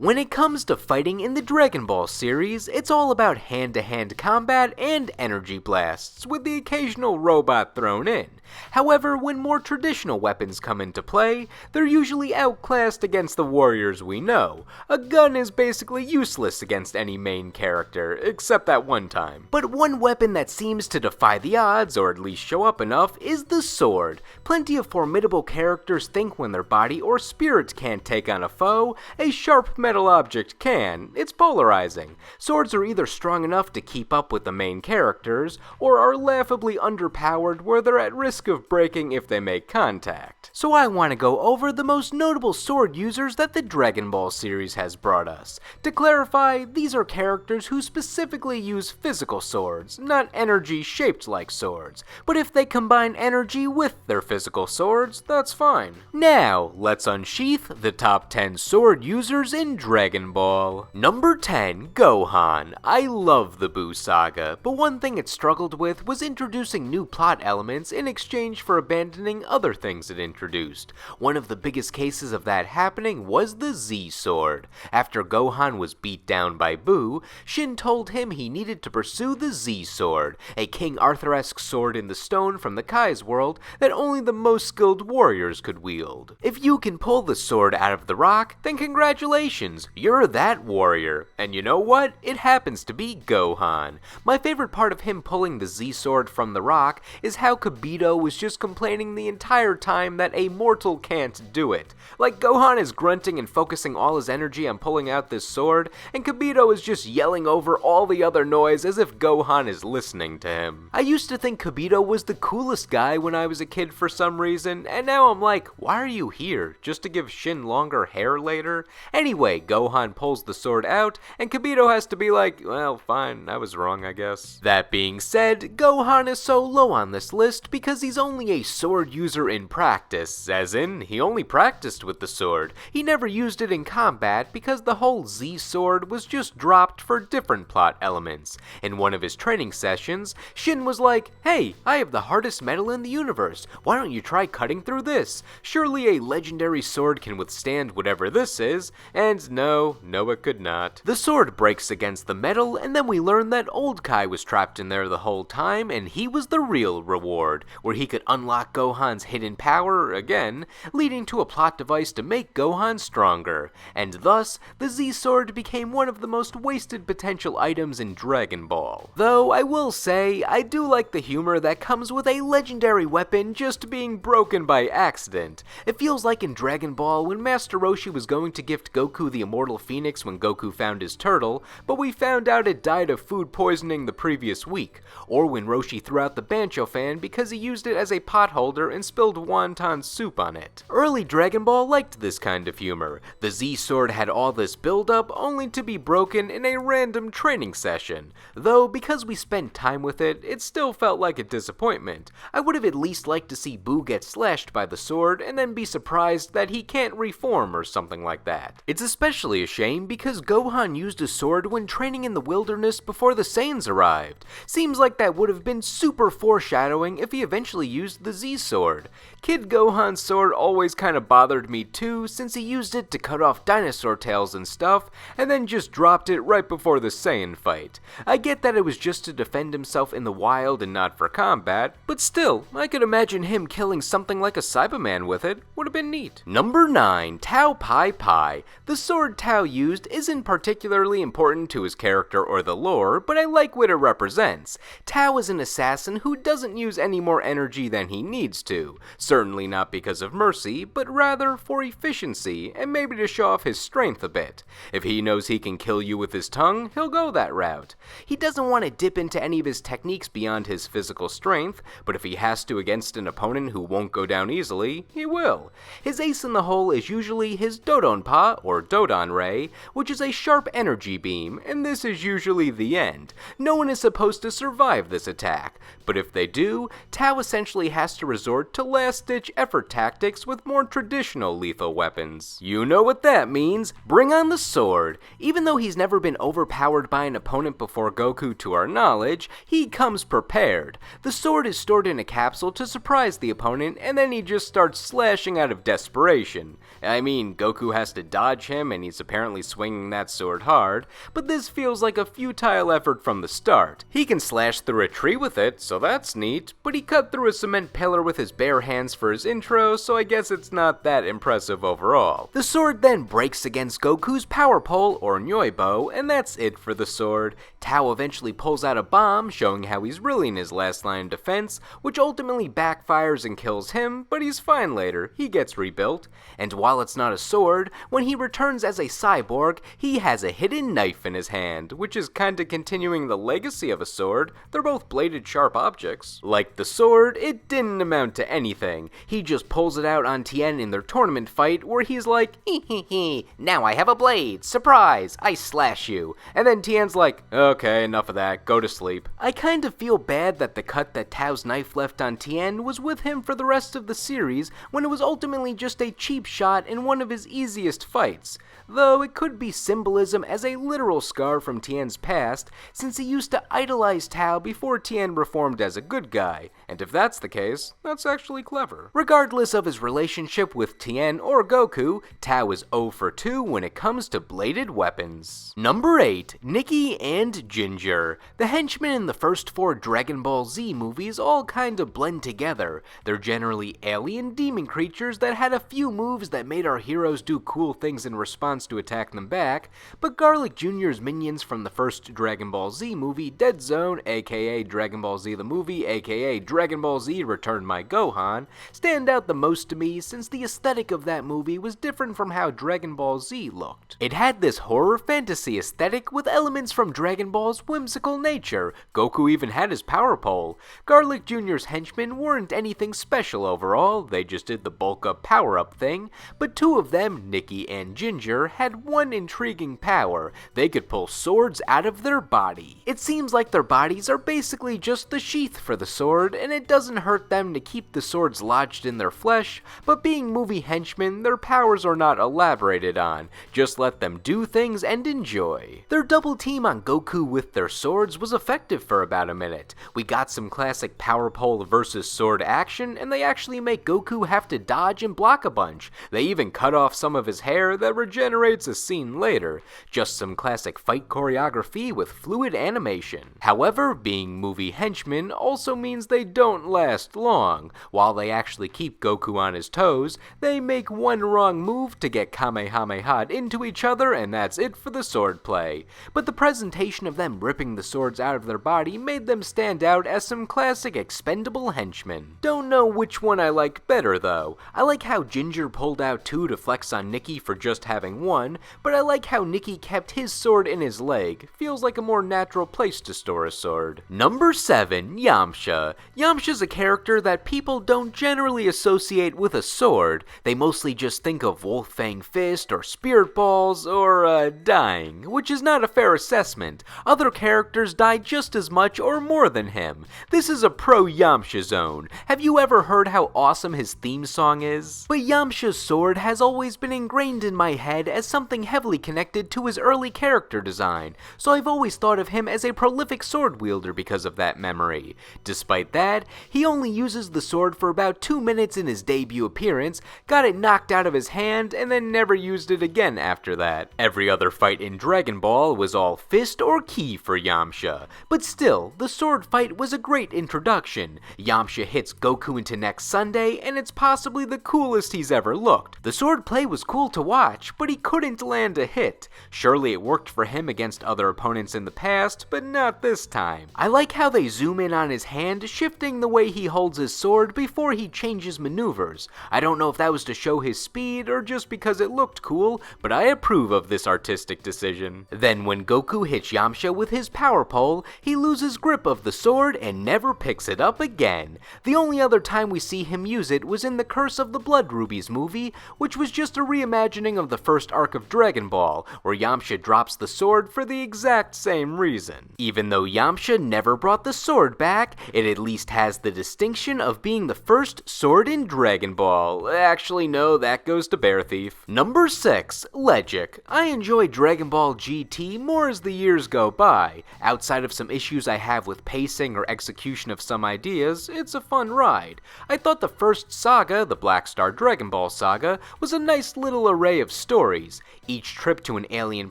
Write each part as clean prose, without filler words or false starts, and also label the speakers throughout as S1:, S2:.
S1: When it comes to fighting in the Dragon Ball series, it's all about hand-to-hand combat and energy blasts, with the occasional robot thrown in. However, when more traditional weapons come into play, they're usually outclassed against the warriors we know. A gun is basically useless against any main character, except that one time. But one weapon that seems to defy the odds, or at least show up enough, is the sword. Plenty of formidable characters think when their body or spirit can't take on a foe, a sharp metal object can. It's polarizing. Swords are either strong enough to keep up with the main characters, or are laughably underpowered where they're at risk of breaking if they make contact. So I want to go over the most notable sword users that the Dragon Ball series has brought us. To clarify, these are characters who specifically use physical swords, not energy shaped like swords. But if they combine energy with their physical swords, that's fine. Now, let's unsheath the top 10 sword users in Dragon Ball. Number 10, Gohan. I love the Buu saga, but one thing it struggled with was introducing new plot elements in exchange for abandoning other things it introduced. One of the biggest cases of that happening was the Z sword. After Gohan was beat down by Buu, Shin told him he needed to pursue the Z sword, a King Arthur-esque sword in the stone from the Kai's world that only the most skilled warriors could wield. If you can pull the sword out of the rock, then congratulations, you're that warrior. And you know what? It happens to be Gohan. My favorite part of him pulling the Z sword from the rock is how Kibito was just complaining the entire time that a mortal can't do it. Like, Gohan is grunting and focusing all his energy on pulling out this sword, and Kibito is just yelling over all the other noise as if Gohan is listening to him. I used to think Kibito was the coolest guy when I was a kid for some reason, and now I'm like, why are you here? Just to give Shin longer hair later? Anyway, Gohan pulls the sword out, and Kibito has to be like, well, fine, I was wrong, I guess. That being said, Gohan is so low on this list because he's only a sword user in practice, as in, he only practiced with the sword. He never used it in combat because the whole Z sword was just dropped for different plot elements. In one of his training sessions, Shin was like, hey, I have the hardest metal in the universe, why don't you try cutting through this? Surely a legendary sword can withstand whatever this is, and no, it could not. The sword breaks against the metal, and then we learn that old Kai was trapped in there the whole time, and he was the real reward, where he could unlock Gohan's hidden power again, leading to a plot device to make Gohan stronger, and thus, the Z-Sword became one of the most wasted potential items in Dragon Ball. Though, I will say, I do like the humor that comes with a legendary weapon just being broken by accident. It feels like in Dragon Ball when Master Roshi was going to gift Goku the Immortal Phoenix when Goku found his turtle, but we found out it died of food poisoning the previous week, or when Roshi threw out the Bancho fan because he used it as a pot holder and spilled wonton soup on it. Early Dragon Ball liked this kind of humor. The Z-Sword had all this build-up only to be broken in a random training session, though because we spent time with it, it still felt like a disappointment. I would have at least liked to see Buu get slashed by the sword and then be surprised that he can't reform or something like that. It's especially a shame because Gohan used a sword when training in the wilderness before the Saiyans arrived. Seems like that would have been super foreshadowing if he eventually used the Z-Sword. Kid Gohan's sword always kinda bothered me too, since he used it to cut off dinosaur tails and stuff, and then just dropped it right before the Saiyan fight. I get that it was just to defend himself in the wild and not for combat, but still, I could imagine him killing something like a Cyberman with it. Would have been neat. Number 9, Tao Pai Pai. The sword Tao used isn't particularly important to his character or the lore, but I like what it represents. Tao is an assassin who doesn't use any more energy than he needs to. Certainly not because of mercy, but rather for efficiency, and maybe to show off his strength a bit. If he knows he can kill you with his tongue, he'll go that route. He doesn't want to dip into any of his techniques beyond his physical strength, but if he has to against an opponent who won't go down easily, he will. His ace in the hole is usually his Dodonpa, or Dodon Ray, which is a sharp energy beam, and this is usually the end. No one is supposed to survive this attack, but if they do, Tao essentially has to resort to last-ditch effort tactics with more traditional lethal weapons. You know what that means, bring on the sword. Even though he's never been overpowered by an opponent before Goku to our knowledge, he comes prepared. The sword is stored in a capsule to surprise the opponent, and then he just starts slashing out of desperation. I mean, Goku has to dodge him him, and he's apparently swinging that sword hard, but this feels like a futile effort from the start. He can slash through a tree with it, so that's neat, but he cut through a cement pillar with his bare hands for his intro, so I guess it's not that impressive overall. The sword then breaks against Goku's power pole, or Nyoibo, and that's it for the sword. Tao eventually pulls out a bomb, showing how he's really in his last line of defense, which ultimately backfires and kills him, but he's fine later, he gets rebuilt. And while it's not a sword, when he returns as a cyborg, he has a hidden knife in his hand, which is kinda continuing the legacy of a sword. They're both bladed sharp objects. Like the sword, it didn't amount to anything. He just pulls it out on Tien in their tournament fight, where he's like, hee, now I have a blade, surprise, I slash you. And then Tien's like, okay, enough of that, go to sleep. I kind of feel bad that the cut that Tao's knife left on Tien was with him for the rest of the series, when it was ultimately just a cheap shot in one of his easiest fights. Though it could be symbolism as a literal scar from Tien's past, since he used to idolize Tao before Tien reformed as a good guy, and if that's the case, that's actually clever. Regardless of his relationship with Tien or Goku, Tao is 0 for 2 when it comes to bladed weapons. Number 8. Nikki and Ginger. The henchmen in the first 4 Dragon Ball Z movies all kinda blend together. They're generally alien demon creatures that had a few moves that made our heroes do cool things in response to attack them back, but Garlic Jr.'s minions from the first Dragon Ball Z movie, Dead Zone, aka Dragon Ball Z the movie, aka Dragon Ball Z Return My Gohan, stand out the most to me since the aesthetic of that movie was different from how Dragon Ball Z looked. It had this horror fantasy aesthetic with elements from Dragon Ball's whimsical nature. Goku even had his power pole. Garlic Jr.'s henchmen weren't anything special overall, they just did the bulk up power up thing, but 2 of them, Nikki and Ginger, had one intriguing power. They could pull swords out of their body. It seems like their bodies are basically just the sheath for the sword, and it doesn't hurt them to keep the swords lodged in their flesh, but being movie henchmen, their powers are not elaborated on. Just let them do things and enjoy. Their double team on Goku with their swords was effective for about a minute. We got some classic power pole versus sword action, and they actually make Goku have to dodge and block a bunch. They even cut off some of his hair that regenerates a scene later. Just some classic fight choreography with fluid animation. However, being movie henchmen also means they don't last long. While they actually keep Goku on his toes, they make one wrong move to get Kamehameha'd into each other, and that's it for the swordplay. But the presentation of them ripping the swords out of their body made them stand out as some classic expendable henchmen. Don't know which one I like better though. I like how Ginger pulled out 2 to flex on Nikki for just having 1, but I like how Nikki kept his sword in his leg. Feels like a more natural place to store a sword. Number 7. Yamcha. Yamcha's a character that people don't generally associate with a sword. They mostly just think of Wolfang Fist or Spirit Balls or dying, which is not a fair assessment. Other characters die just as much or more than him. This is a pro Yamcha zone. Have you ever heard how awesome his theme song is? But Yamcha's sword has always been ingrained in my head as something heavily connected to his early character design, so I've always thought of him as a prolific sword wielder because of that memory. Despite that, he only uses the sword for about 2 minutes in his debut appearance, got it knocked out of his hand, and then never used it again after that. Every other fight in Dragon Ball was all fist or ki for Yamcha, but still, the sword fight was a great introduction. Yamcha hits Goku into next Sunday, and it's possibly the coolest he's ever looked. The sword play was cool to watch, but he couldn't land a hit. Surely it worked for him against other opponents in the past, but not this time. I like how they zoom in on his hand, shifting the way he holds his sword before he changes maneuvers. I don't know if that was to show his speed or just because it looked cool, but I approve of this artistic decision. Then when Goku hits Yamcha with his power pole, he loses grip of the sword and never picks it up again. The only other time we see him use it was in the Curse of the Blood Rubies movie, which was just a reimagining of the first arc of Dragon Ball, where Yamcha drops the sword for the exact same reason. Even though Yamcha never brought the sword back, it at least has the distinction of being the first sword in Dragon Ball. Actually, no, that goes to Bear Thief. Number 6. Legic. I enjoy Dragon Ball GT more as the years go by. Outside of some issues I have with pacing or execution of some ideas, it's a fun ride. I thought the first saga, the Black Star Dragon Ball saga, was a nice little array of stories stories. Each trip to an alien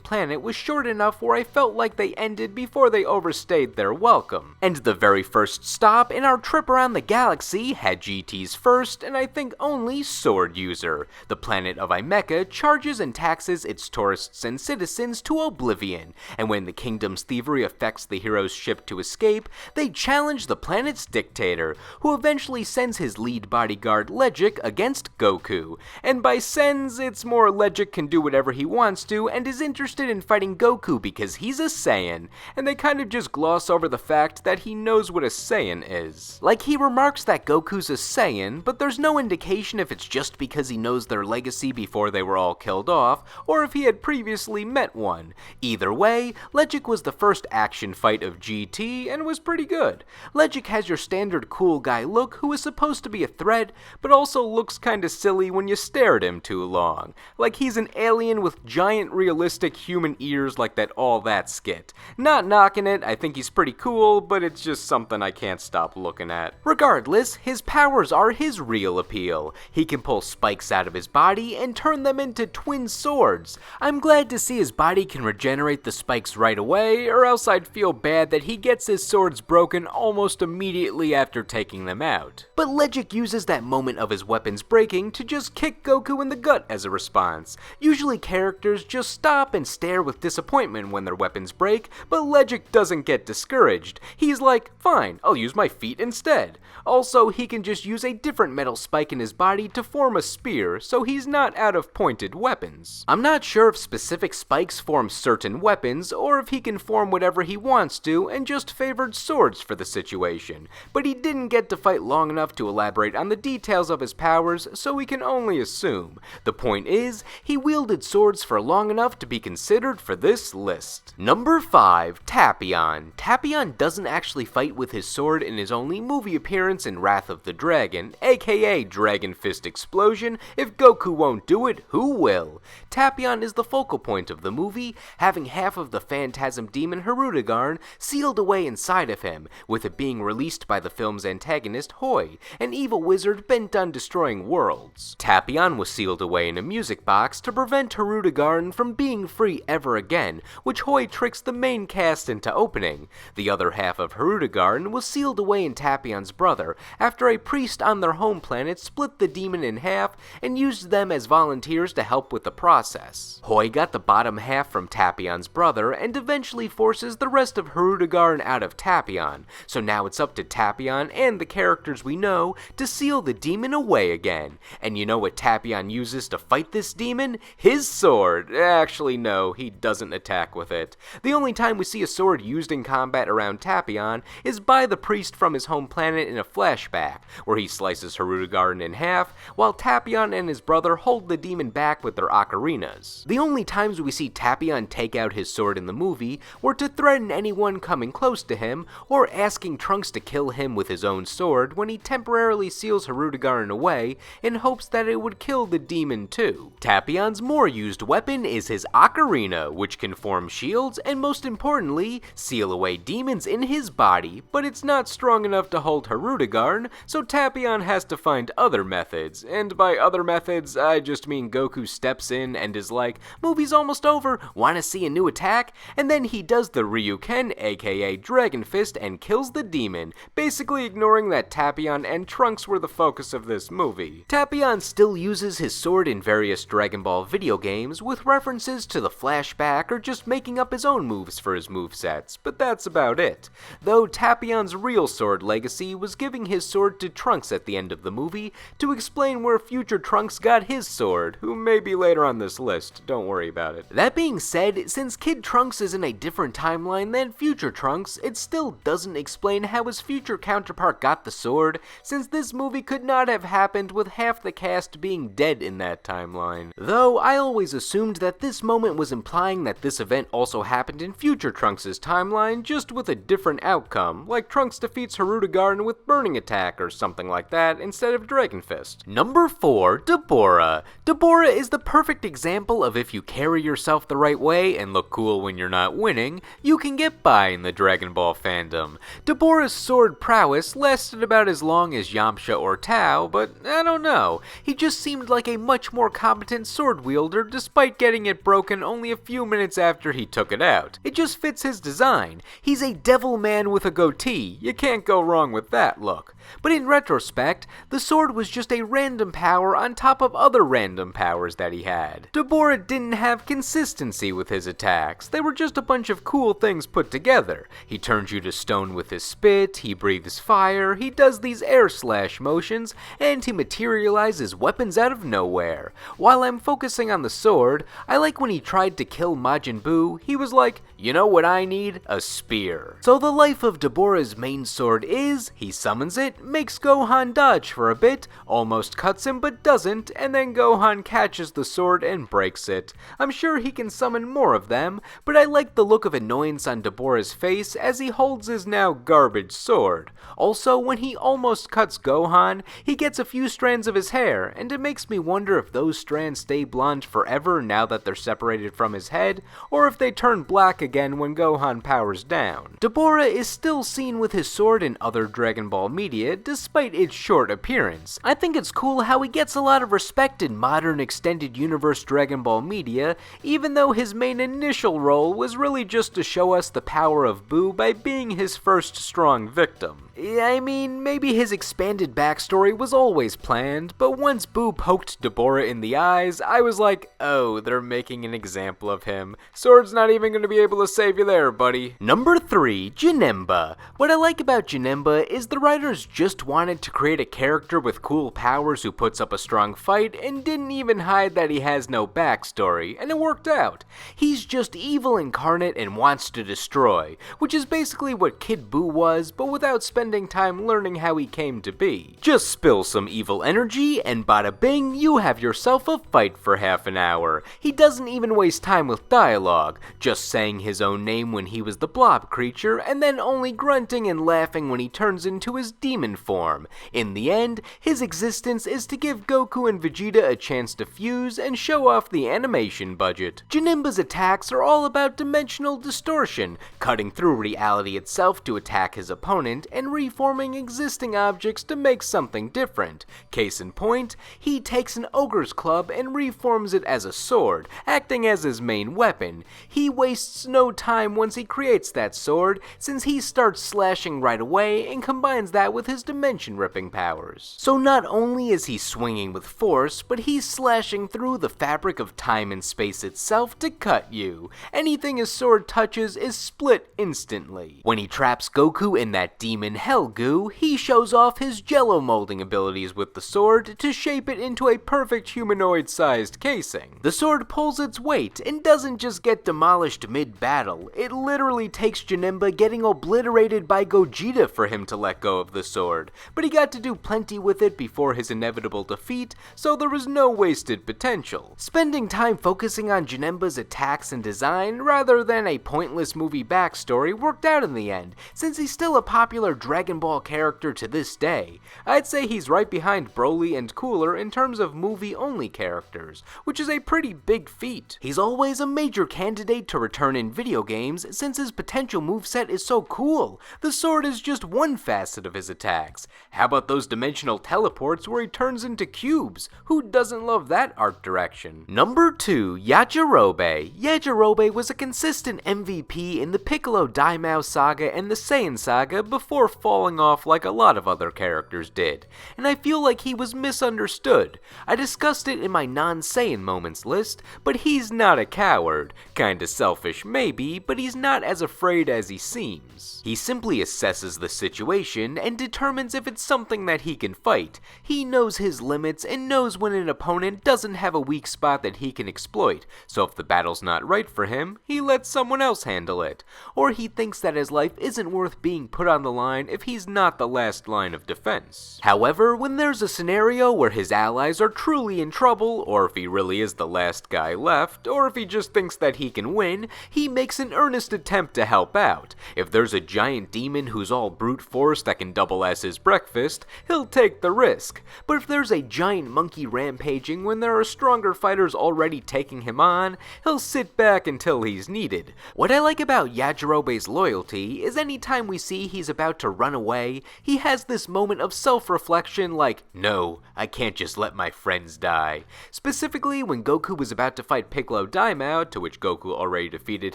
S1: planet was short enough where I felt like they ended before they overstayed their welcome. And the very first stop in our trip around the galaxy had GT's first, and I think only, sword user. The planet of Imeka charges and taxes its tourists and citizens to oblivion, and when the kingdom's thievery affects the hero's ship to escape, they challenge the planet's dictator, who eventually sends his lead bodyguard Legic against Goku. And by sends, it's more Legic can do whatever he wants to and is interested in fighting Goku because he's a Saiyan, and they kind of just gloss over the fact that he knows what a Saiyan is. Like, he remarks that Goku's a Saiyan, but there's no indication if it's just because he knows their legacy before they were all killed off, or if he had previously met one. Either way, Legic was the first action fight of GT and was pretty good. Legic has your standard cool guy look who is supposed to be a threat, but also looks kinda silly when you stare at him too long. Like he's an alien with giant realistic human ears like that All That skit. Not knocking it, I think he's pretty cool, but it's just something I can't stop looking at. Regardless, his powers are his real appeal. He can pull spikes out of his body and turn them into twin swords. I'm glad to see his body can regenerate the spikes right away, or else I'd feel bad that he gets his swords broken almost immediately after taking them out. But Legic uses that moment of his weapons breaking to just kick Goku in the gut as a response. Usually characters just stop and stare with disappointment when their weapons break, but Legic doesn't get discouraged. He's like, fine, I'll use my feet instead. Also, he can just use a different metal spike in his body to form a spear, so he's not out of pointed weapons. I'm not sure if specific spikes form certain weapons, or if he can form whatever he wants to and just favored swords for the situation, but he didn't get to fight long enough to elaborate on the details of his powers, so we can only assume. The point is, he wielded swords for long enough to be considered for this list. Number 5, Tapion. Tapion doesn't actually fight with his sword in his only movie appearance in Wrath of the Dragon, aka Dragon Fist Explosion. If Goku won't do it, who will? Tapion is the focal point of the movie, having half of the Phantasm Demon Hirudegarn sealed away inside of him, with it being released by the film's antagonist Hoi, an evil wizard bent on destroying worlds. Tapion was sealed away in a music box to prevent Hirudegarn from being free ever again, which Hoi tricks the main cast into opening. The other half of Hirudegarn was sealed away in Tapion's brother after a priest on their home planet split the demon in half and used them as volunteers to help with the process. Hoi got the bottom half from Tapion's brother and eventually forces the rest of Hirudegarn out of Tapion, so now it's up to Tapion and the characters we know to seal the demon away again. And you know what Tapion uses to fight this demon? His sword! Actually no, he doesn't attack with it. The only time we see a sword used in combat around Tapion is by the priest from his home planet in a flashback, where he slices Hirudegarn in half, while Tapion and his brother hold the demon back with their ocarinas. The only times we see Tapion take out his sword in the movie were to threaten anyone coming close to him, or asking Trunks to kill him with his own sword when he temporarily seals Hirudegarn away in hopes that it would kill the demon too. Tapion's more used weapon is his ocarina, which can form shields and most importantly, seal away demons in his body, but it's not strong enough to hold Hirudegarn, so Tapion has to find other methods, and by other methods, I just mean Goku steps in and is like, movie's almost over, wanna see a new attack? And then he does the Ryuken, aka Dragon Fist, and kills the demon, basically ignoring that Tapion and Trunks were the focus of this movie. Tapion still uses his sword in various Dragon Ball video games, with references to the flashback or just making up his own moves for his movesets, but that's about it. Though Tapion's real sword legacy was giving his sword to Trunks at the end of the movie to explain where future Trunks got his sword, who may be later on this list, don't worry about it. That being said, since Kid Trunks is in a different timeline than future Trunks, it still doesn't explain how his future counterpart got the sword, since this movie could not have happened with half the cast being dead in that timeline. Though I always assumed that this moment was implying that this event also happened in future Trunks' timeline, just with a different outcome, like Trunks defeats Hirudegarn with Burning Attack or something like that instead of Dragon Fist. Number 4, Deborah. Deborah is the perfect example of if you carry yourself the right way and look cool when you're not winning, you can get by in the Dragon Ball fandom. Deborah's sword prowess lasted about as long as Yamcha or Tao, but I don't know, he just seemed like a much more competent sword sword wielder despite getting it broken only a few minutes after he took it out. It just fits his design. He's a devil man with a goatee. You can't go wrong with that look. But in retrospect, the sword was just a random power on top of other random powers that he had. Dabura didn't have consistency with his attacks. They were just a bunch of cool things put together. He turns you to stone with his spit, he breathes fire, he does these air slash motions, and he materializes weapons out of nowhere. While I'm focusing on the sword, I like when he tried to kill Majin Buu, he was like, you know what I need? A spear. So the life of Dabura's main sword is, he summons it, makes Gohan dodge for a bit, almost cuts him but doesn't, and then Gohan catches the sword and breaks it. I'm sure he can summon more of them, but I like the look of annoyance on Dabura's face as he holds his now garbage sword. Also, when he almost cuts Gohan, he gets a few strands of his hair, and it makes me wonder if those strands stay blonde forever now that they're separated from his head, or if they turn black again when Gohan powers down. Dabura is still seen with his sword in other Dragon Ball media, despite its short appearance. I think it's cool how he gets a lot of respect in modern extended universe Dragon Ball media, even though his main initial role was really just to show us the power of Buu by being his first strong victim. I mean, maybe his expanded backstory was always planned, but once Buu poked Dabura in the eyes, I was like, oh, they're making an example of him. Sword's not even gonna be able to save you there, buddy. Number 3, Janemba. What I like about Janemba is the writers just wanted to create a character with cool powers who puts up a strong fight and didn't even hide that he has no backstory, and it worked out. He's just evil incarnate and wants to destroy, which is basically what Kid Buu was, but without spending time learning how he came to be. Just spill some evil energy, and bada bing, you have yourself a fight for half an hour. He doesn't even waste time with dialogue, just saying his own name when he was the blob creature, and then only grunting and laughing when he turns into his demon form. In the end, his existence is to give Goku and Vegeta a chance to fuse and show off the animation budget. Janemba's attacks are all about dimensional distortion, cutting through reality itself to attack his opponent, and reforming existing objects to make something different. Case in point, he takes an ogre's club and reforms it as a sword, acting as his main weapon. He wastes no time once he creates that sword, since he starts slashing right away and combines that with his dimension-ripping powers. So not only is he swinging with force, but he's slashing through the fabric of time and space itself to cut you. Anything his sword touches is split instantly. When he traps Goku in that demon hell goo, he shows off his jello molding abilities with the sword to shape it into a perfect humanoid-sized casing. The sword pulls its weight and doesn't just get demolished mid-battle, it literally takes Janemba getting obliterated by Gogeta for him to let go of the sword, but he got to do plenty with it before his inevitable defeat, so there was no wasted potential. Spending time focusing on Janemba's attacks and design rather than a pointless movie backstory worked out in the end, since he's still a popular Dragon Ball character to this day. I'd say he's right behind Broly and Cooler in terms of movie-only characters, which is a pretty big feat. He's always a major candidate to return in video games since his potential moveset is so cool. The sword is just one facet of his attacks. How about those dimensional teleports where he turns into cubes? Who doesn't love that art direction? Number 2, Yajirobe. Yajirobe was a consistent MVP in the Piccolo Daimao saga and the Saiyan saga before falling off like a lot of other characters did, and I feel like he was misunderstood. I discussed it in my non-Saiyan moments list, but he's not a coward. Kinda selfish maybe, but he's not as afraid as he seems. He simply assesses the situation and determines if it's something that he can fight. He knows his limits and knows when an opponent doesn't have a weak spot that he can exploit, so if the battle's not right for him, he lets someone else handle it. Or he thinks that his life isn't worth being put on the line if he's not the last line of defense. However, when there's a scenario where his allies are truly in trouble, or if he really is the last guy left, or if he just thinks that he can win, he makes an earnest attempt to help out. If there's a giant demon who's all brute force that can double as his breakfast, he'll take the risk. But if there's a giant monkey rampaging when there are stronger fighters already taking him on, he'll sit back until he's needed. What I like about Yajirobe's loyalty is anytime we see he's about to run away, he has this moment of self-reflection like, no, I can't just let my friends die. Specifically Specifically, when Goku was about to fight Piccolo Daimao, to which Goku already defeated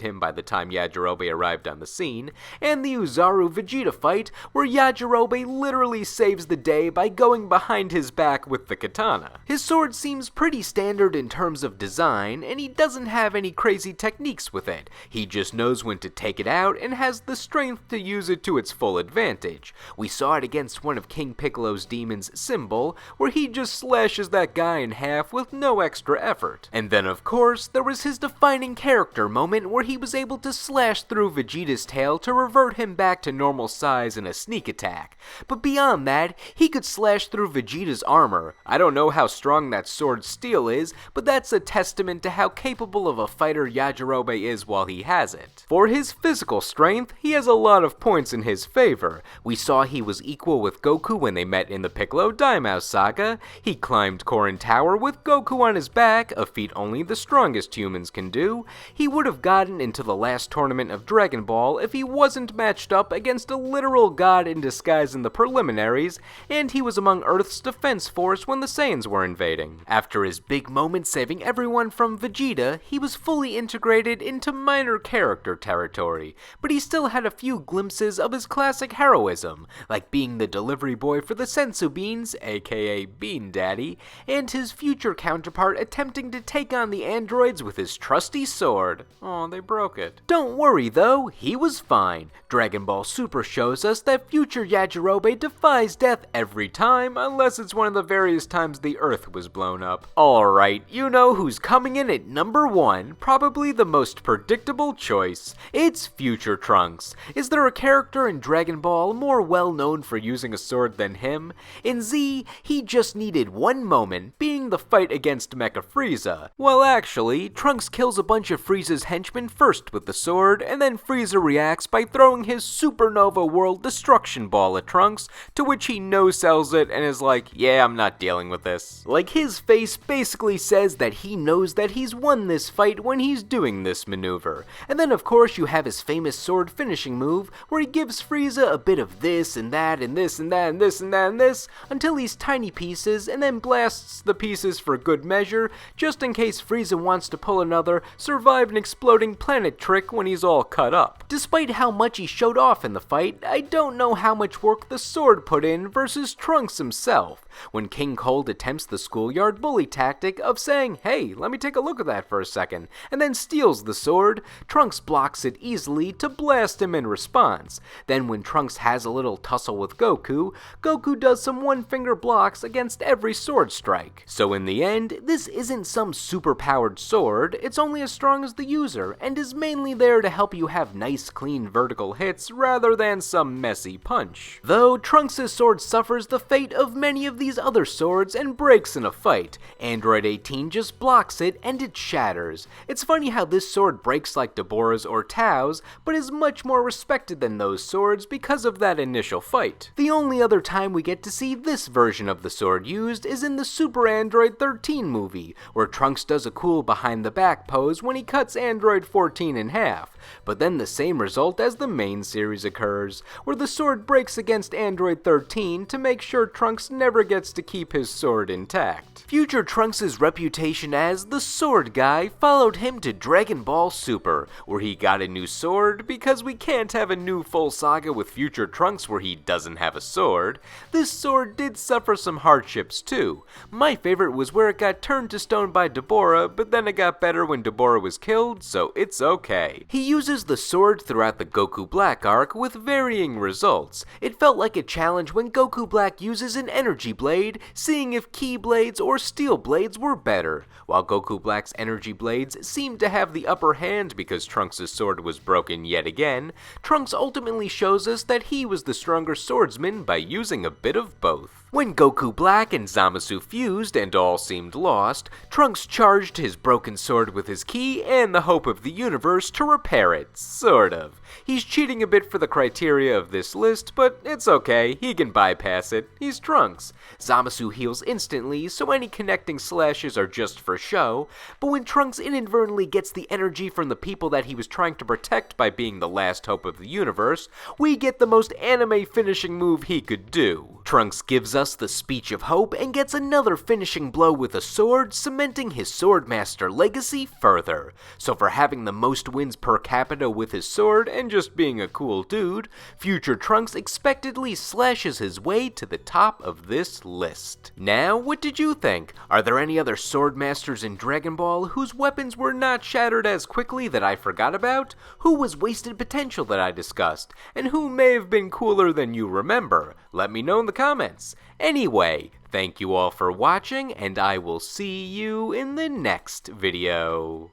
S1: him by the time Yajirobe arrived on the scene, and the Uzaru-Vegeta fight, where Yajirobe literally saves the day by going behind his back with the katana. His sword seems pretty standard in terms of design, and he doesn't have any crazy techniques with it. He just knows when to take it out and has the strength to use it to its full advantage. We saw it against one of King Piccolo's demons, Symbol, where he just slashes that guy in half with no extra effort. And then of course, there was his defining character moment where he was able to slash through Vegeta's tail to revert him back to normal size in a sneak attack. But beyond that, he could slash through Vegeta's armor. I don't know how strong that sword's steel is, but that's a testament to how capable of a fighter Yajirobe is while he has it. For his physical strength, he has a lot of points in his favor. We saw he was equal with Goku when they met in the Piccolo Daimao saga. He climbed Korin Tower with Goku on his back, a feat only the strongest humans can do. He would have gotten into the last tournament of Dragon Ball if he wasn't matched up against a literal god in disguise in the preliminaries, and he was among Earth's defense force when the Saiyans were invading. After his big moment saving everyone from Vegeta, he was fully integrated into minor character territory, but he still had a few glimpses of his classic heroism, like being the delivery boy for the Senzu Beans, aka Bean Daddy, and his future counterpart attempting to take on the androids with his trusty sword. Aw, they broke it. Don't worry though, he was fine. Dragon Ball Super shows us that future Yajirobe defies death every time, unless it's one of the various times the Earth was blown up. Alright, you know who's coming in at number 1, probably the most predictable choice. It's Future Trunks. Is there a character in Dragon Ball more well known for using a sword than him? In Z, he just needed one moment, being the fight against Mecha Frieza. Well actually, Trunks kills a bunch of Frieza's henchmen first with the sword, and then Frieza reacts by throwing his Supernova World Destruction Ball at Trunks, to which he no-sells it and is like, yeah, I'm not dealing with this. Like, his face basically says that he knows that he's won this fight when he's doing this maneuver. And then of course you have his famous sword finishing move, where he gives Frieza a bit of this and that and this and that and this and that and this, until he's tiny pieces, and then blasts the pieces for good measure, just in case Frieza wants to pull another survive an exploding planet trick when he's all cut up. Despite how much he showed off in the fight, I don't know how much work the sword put in versus Trunks himself. When King Cold attempts the schoolyard bully tactic of saying, hey, let me take a look at that for a second, and then steals the sword, Trunks blocks it easily to blast him in response. Then when Trunks has a little tussle with Goku, Goku does some one-finger blocks against every sword strike. So in the end, this isn't some super-powered sword, it's only as strong as the user, and is mainly there to help you have nice clean vertical hits rather than some messy punch. Though Trunks' sword suffers the fate of many of these other swords and breaks in a fight. Android 18 just blocks it and it shatters. It's funny how this sword breaks like Deborah's or Tao's, but is much more respected than those swords because of that initial fight. The only other time we get to see this version of the sword used is in the Super Android 13 movie, where Trunks does a cool behind the back pose when he cuts Android 14 in half, but then the same result as the main series occurs, where the sword breaks against Android 13 to make sure Trunks never gets to keep his sword intact. Future Trunks' reputation as the sword guy followed him to Dragon Ball Super, where he got a new sword because we can't have a new full saga with Future Trunks where he doesn't have a sword. This sword did suffer some hardships too. My favorite was where it got turned to stone by Deborah, but then it got better when Deborah was killed, so it's okay. He uses the sword throughout the Goku Black arc with varying results. It felt like a challenge when Goku Black uses an energy blade, seeing if ki blades or steel blades were better. While Goku Black's energy blades seemed to have the upper hand because Trunks' sword was broken yet again, Trunks ultimately shows us that he was the stronger swordsman by using a bit of both. When Goku Black and Zamasu fused and all seemed lost, Trunks charged his broken sword with his ki and the hope of the universe to repair parrot, sort of. He's cheating a bit for the criteria of this list, but it's okay, he can bypass it. He's Trunks. Zamasu heals instantly, so any connecting slashes are just for show, but when Trunks inadvertently gets the energy from the people that he was trying to protect by being the last hope of the universe, we get the most anime finishing move he could do. Trunks gives us the Speech of Hope and gets another finishing blow with a sword, cementing his Swordmaster legacy further. So for having the most wins per capita with his sword and just being a cool dude, future Trunks expectedly slashes his way to the top of this list. Now, what did you think? Are there any other Swordmasters in Dragon Ball whose weapons were not shattered as quickly that I forgot about? Who was wasted potential that I discussed? And who may have been cooler than you remember? Let me know in the comments. Anyway, thank you all for watching, and I will see you in the next video.